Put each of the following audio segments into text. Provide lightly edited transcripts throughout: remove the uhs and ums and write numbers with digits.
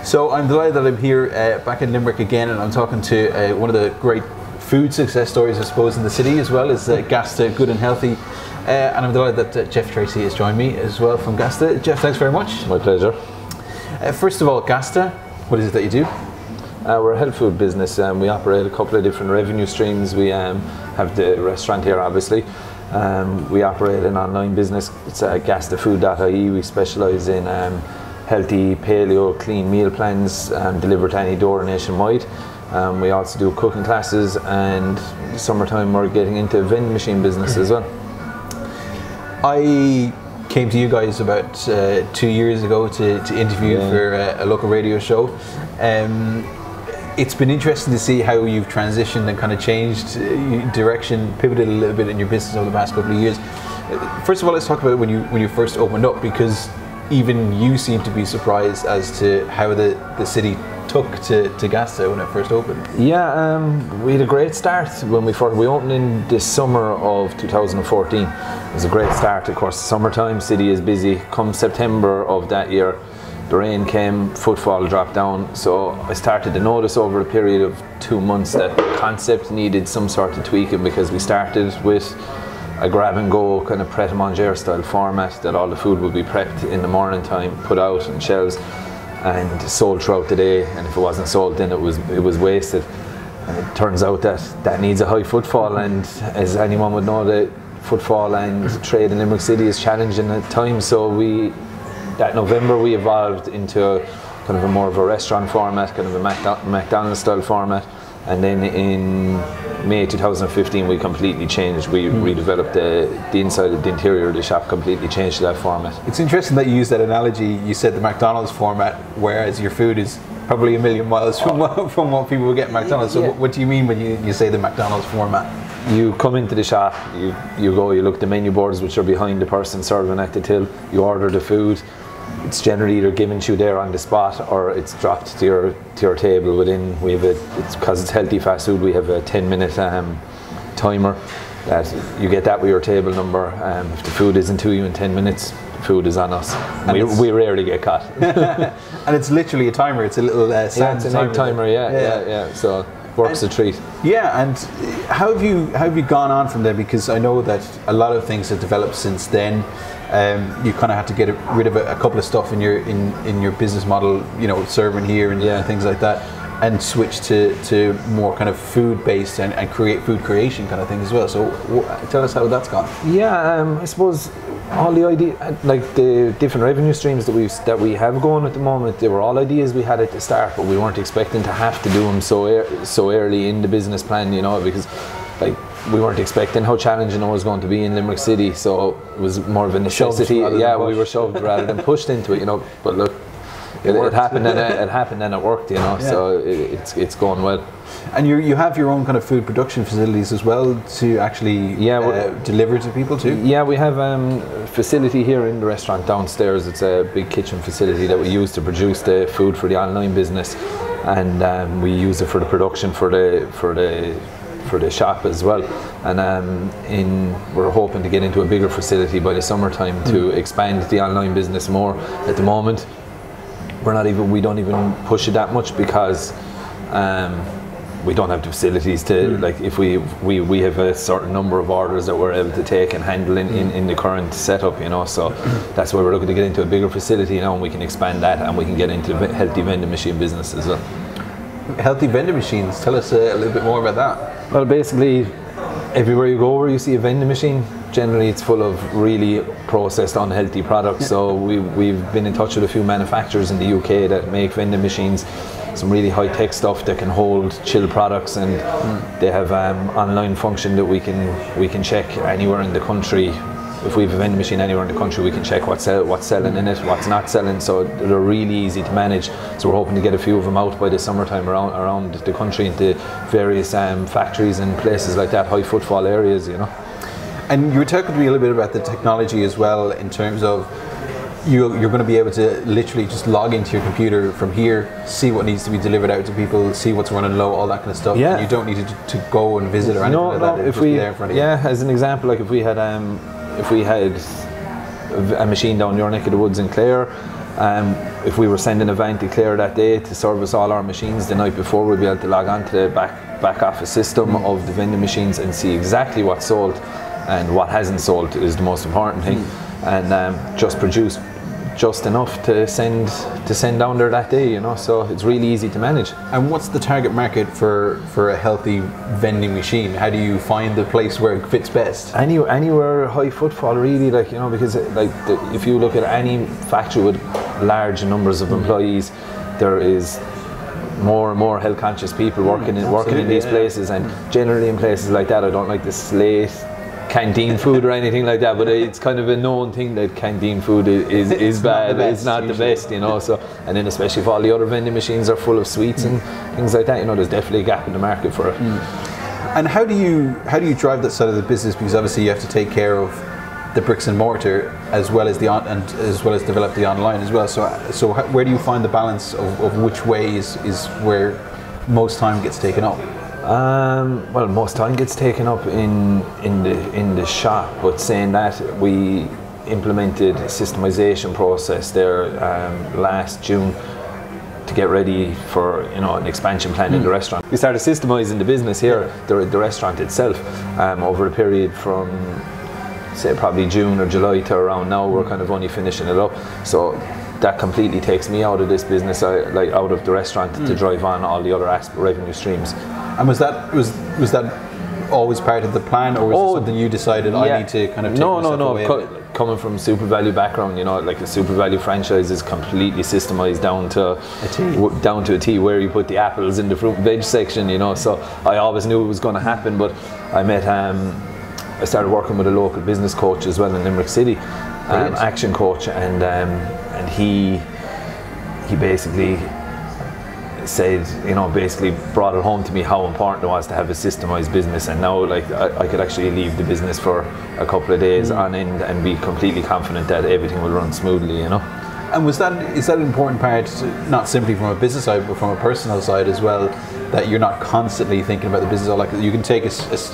So I'm delighted that I'm here back in Limerick again, and I'm talking to one of the great food success stories, I suppose, in the city as well, is Gasta Good and Healthy. And I'm delighted that Jeff Treacy has joined me as well from Gasta. Jeff, thanks very much. My pleasure. First of all, Gasta, what is it that you do? We're a health food business. We operate a couple of different revenue streams. We have the restaurant here, obviously. We operate an online business. It's gastafood.ie. We specialise in healthy, paleo, clean meal plans delivered to any door nationwide. We also do cooking classes, and summertime we're getting into a vending machine business as well. I came to you guys about 2 years ago to interview for a local radio show. It's been interesting to see how you've transitioned and kind of changed direction, pivoted a little bit in your business over the past couple of years. First of all, let's talk about when you first opened up, because even you seem to be surprised as to how the city took to Gasta when it first opened. Yeah, we had a great start when we opened in the summer of 2014. It was a great start. Of course, summertime, city is busy. Come September of that year, the rain came, footfall dropped down. So I started to notice over a period of 2 months that the concept needed some sort of tweaking, because we started with a grab and go kind of pret-a-manger style format, that all the food would be prepped in the morning time, put out on shelves and sold throughout the day, and if it wasn't sold then it was wasted. And it turns out that needs a high footfall, and as anyone would know, the footfall and trade in Limerick City is challenging at times. So that November we evolved into kind of a more of a restaurant format, kind of a McDonald's style format. And then in May 2015 we completely changed. We redeveloped the inside of the interior of the shop, completely changed to that format. It's interesting that you used that analogy. You said the McDonald's format, whereas your food is probably a million miles from what people would get at McDonald's. So what do you mean when you say the McDonald's format? You come into the shop, you look at the menu boards, which are behind the person serving at the till, you order the food. It's generally either given to you there on the spot, or it's dropped to your table within. Because it's healthy fast food, we have a 10-minute timer that you get that with your table number. If the food isn't to you in 10 minutes, the food is on us. We rarely get caught. And it's literally a timer. It's a little it's an egg timer. Yeah. So works a treat. Yeah, and how have you gone on from there? Because I know that a lot of things have developed since then. You kind of had to get rid of a couple of stuff in your business model, serving here and things like that, and switch to more kind of food based and create food creation kind of thing as well. So tell us how that's gone. Yeah, I suppose all the idea, like the different revenue streams that we have going at the moment, they were all ideas we had at the start, but we weren't expecting to have to do them so early in the business plan, because like we weren't expecting how challenging it was going to be in Limerick City, so it was more of a necessity. Yeah, we were shoved rather than pushed into it, But look, it happened and it worked, So it's going well. And you have your own kind of food production facilities as well to actually deliver to people too? Yeah, we have a facility here in the restaurant downstairs. It's a big kitchen facility that we use to produce the food for the online business, and we use it for the production for the shop as well. And we're hoping to get into a bigger facility by the summertime to expand the online business more. At the moment, we don't even push it that much, because we don't have the facilities to, like, if we have a certain number of orders that we're able to take and handle in the current setup, so that's why we're looking to get into a bigger facility, and we can expand that, and we can get into the healthy vending machine business as well. Healthy vending machines, tell us a little bit more about that. Well, basically everywhere you go where you see a vending machine, generally it's full of really processed unhealthy products. So we've been in touch with a few manufacturers in the UK that make vending machines, some really high-tech stuff that can hold chilled products, and they have online function that we can check anywhere in the country. If we have a vending machine anywhere in the country, we can check what's selling in it, what's not selling. So they're really easy to manage. So we're hoping to get a few of them out by the summertime around the country into various factories and places like that, high footfall areas, And you were talking to me a little bit about the technology as well, in terms of you're going to be able to literally just log into your computer from here, see what needs to be delivered out to people, see what's running low, all that kind of stuff. Yeah. And you don't need to go and visit or anything like that. It'll if just we, be there in front of you. as an example, like if we had a machine down your neck of the woods in Clare, if we were sending a van to Clare that day to service all our machines the night before, we'd be able to log on to the back office system of the vending machines and see exactly what's sold and what hasn't sold is the most important thing, and just produce just enough to send down there that day, you know. So it's really easy to manage. And what's the target market for a healthy vending machine? How do you find the place where it fits best? Anywhere high footfall, really, like, you know, because like if you look at any factory with large numbers of employees, there is more and more health conscious people working in these places, and generally in places like that, I don't like the slate canteen food or anything like that, but it's kind of a known thing that canteen food is bad. It's not the best, you know. So, and then especially if all the other vending machines are full of sweets and things like that, you know, there's definitely a gap in the market for it. And how do you drive that side of the business? Because obviously you have to take care of the bricks and mortar as well as as well as develop the online as well. So where do you find the balance of which way is where most time gets taken up? Well, most time gets taken up in the shop, but saying that, we implemented a systemization process there last June to get ready for, you know, an expansion plan in the restaurant. We started systemizing the business here, the restaurant itself, over a period from, say, probably June or July to around now. We're kind of only finishing it up, so that completely takes me out of this business, out of the restaurant, to drive on all the other revenue streams. And was that always part of the plan, or was it something you decided I need to kind of take myself away? Coming from Super Value background, you know, like a Super Value franchise is completely systemized down to a T, where you put the apples in the fruit and veg section, you know. So I always knew it was going to happen, but I started working with a local business coach as well in Limerick City, action coach, and he basically said, you know, basically brought it home to me how important it was to have a systemized business. And now, like, I could actually leave the business for a couple of days on end and be completely confident that everything will run smoothly, you know. And is that an important part, not simply from a business side, but from a personal side as well, that you're not constantly thinking about the business? Or like, you can take a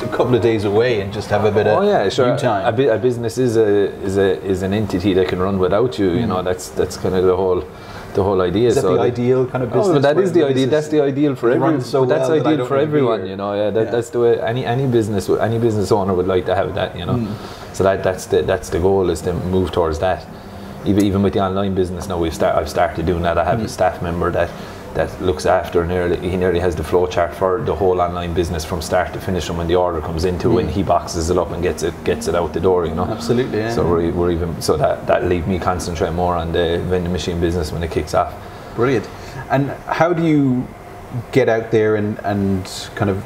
couple of days away and just have a bit of you time. A business is an entity that can run without you. You know, that's kind of the whole idea. Is that the ideal kind of business? That is the idea. That's the ideal for everyone. So that's ideal for everyone. You know, that's the way any business owner would like to have that. You know, so that's the goal, is to move towards that. Even with the online business now, I've started doing that. I have a staff member that looks after, he nearly has the flow chart for the whole online business from start to finish, and when the order comes into when he boxes it up and gets it out the door, you know. Absolutely, yeah. So we're even, so that leave me concentrate more on the vending machine business when it kicks off. Brilliant. And how do you get out there and kind of,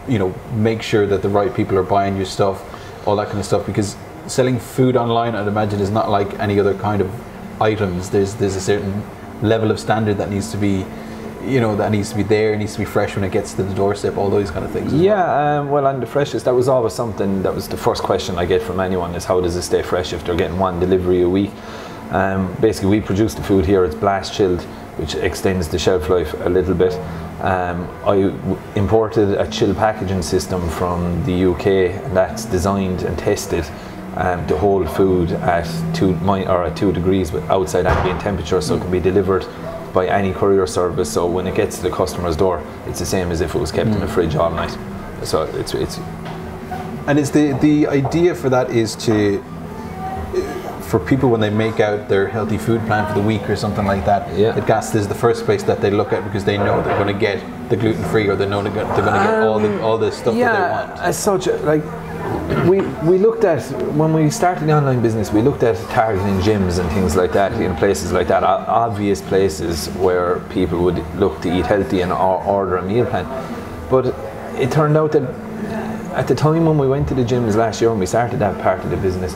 you know, make sure that the right people are buying your stuff, all that kind of stuff? Because selling food online, I'd imagine, is not like any other kind of items. There's a certain level of standard that needs to be, you know, that needs to be there. It needs to be fresh when it gets to the doorstep, all those kind of things. Well, and the freshest, that was always something, that was the first question I get from anyone, is how does it stay fresh if they're getting one delivery a week? Basically, we produce the food here, it's blast chilled, which extends the shelf life a little bit. I imported a chill packaging system from the UK, and that's designed and tested to hold food at 2 degrees with outside ambient temperature, so it can be delivered by any courier service. So when it gets to the customer's door, it's the same as if it was kept in the fridge all night. So it's. And is the idea for that is to, for people when they make out their healthy food plan for the week or something like that, that Gasta is the first place that they look at, because they know they're going to get the gluten-free, or they know they're going to get all the stuff that they want. As such, like, we looked at, when we started the online business, we looked at targeting gyms and things like that, in places like that, obvious places where people would look to eat healthy and order a meal plan. But it turned out that at the time when we went to the gyms last year, when we started that part of the business,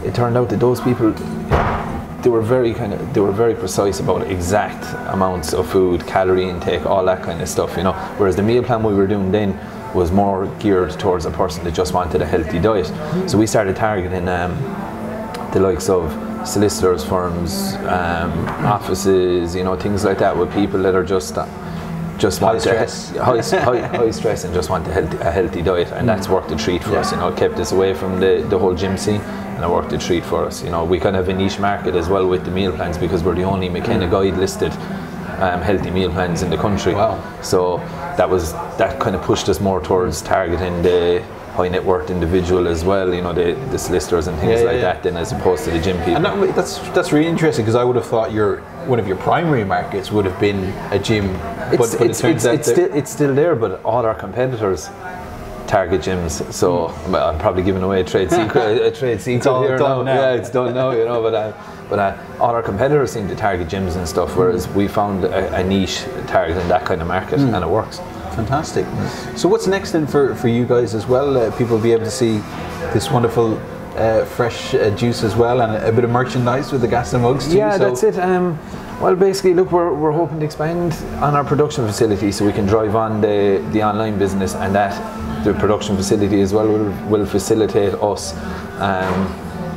it turned out that those people, they were very precise about exact amounts of food, calorie intake, all that kind of stuff, you know. Whereas the meal plan we were doing then was more geared towards a person that just wanted a healthy diet. So we started targeting the likes of solicitors firms, offices, you know, things like that, with people that are just want high stress and just want a healthy diet, and that's worked a treat for us. You know, it kept us away from the whole gym scene, and it worked a treat for us. You know, we kind of have a niche market as well with the meal plans, because we're the only McKenna guide listed healthy meal plans in the country. Wow. So that kind of pushed us more towards targeting the high net worth individual as well, you know, the solicitors and things like that, than as opposed to the gym people. And that's really interesting, because I would have thought one of your primary markets would have been a gym, but it turns out it's still there, but all our competitors target gyms. So I'm probably giving away a trade secret. It's all here done now. Yeah, it's done now, you know. But all our competitors seem to target gyms and stuff, whereas we found a niche targeting that kind of market, and it works. Fantastic. So what's next then for you guys as well? People will be able to see this wonderful fresh juice as well, and a bit of merchandise with the Gasta mugs too. Yeah, that's it. Well, basically, look, we're hoping to expand on our production facility so we can drive on the online business, and that the production facility as well will facilitate us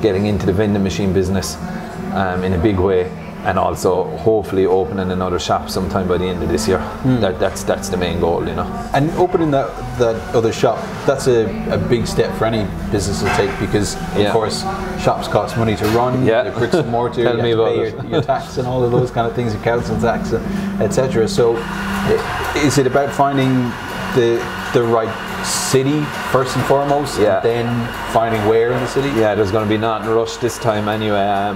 getting into the vending machine business in a big way, and also hopefully opening another shop sometime by the end of this year. That's the main goal, you know. And opening that other shop, that's a big step for any business to take, because of course shops cost money to run, the bricks and mortar, Tell me about your tax and all of those kind of things, your council tax, etc. So is it about finding the right city first and foremost, and then finding where in the city? Yeah, there's going to be not in a rush this time anyway.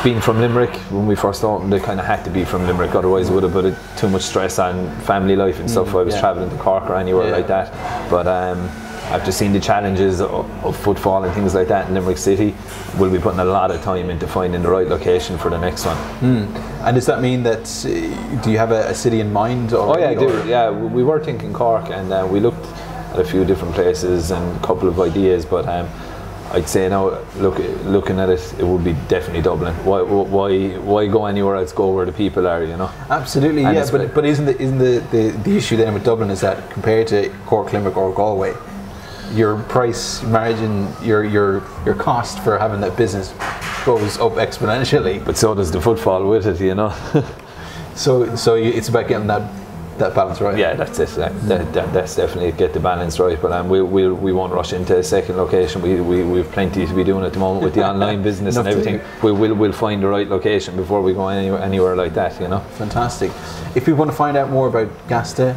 Being from Limerick, when we first opened, it kind of had to be from Limerick, otherwise it would have put too much stress on family life and stuff. I was travelling to Cork or anywhere like that. But after seeing the challenges of footfall and things like that in Limerick City, we'll be putting a lot of time into finding the right location for the next one. And does that mean that, do you have a city in mind already? Oh yeah, I do. Yeah, we were thinking Cork, and we looked at a few different places and a couple of ideas, but I'd say now, looking at it, it would be definitely Dublin. Why go anywhere else? Go where the people are, you know. Absolutely, and but isn't the issue then with Dublin is that compared to Cork, Limerick, or Galway, your price margin, your cost for having that business goes up exponentially. But so does the footfall with it, you know. So it's about getting that balance right. Yeah, that's it. That's definitely get the balance right. But we won't rush into a second location. We've plenty to be doing at the moment with the online business and everything. We'll find the right location before we go anywhere like that, you know. Fantastic. If people want to find out more about Gasta,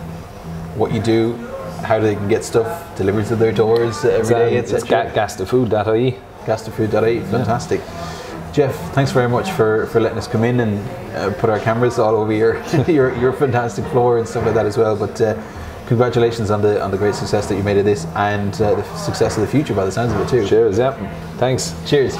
what you do, how they can get stuff delivered to their doors every day, etc. It's gastafood.ie. Gastafood.ie. Fantastic. Jeff, thanks very much for letting us come in and put our cameras all over your fantastic floor and stuff like that as well. But congratulations on the great success that you made of this, and the success of the future by the sounds of it too. Cheers, yeah. Thanks. Cheers.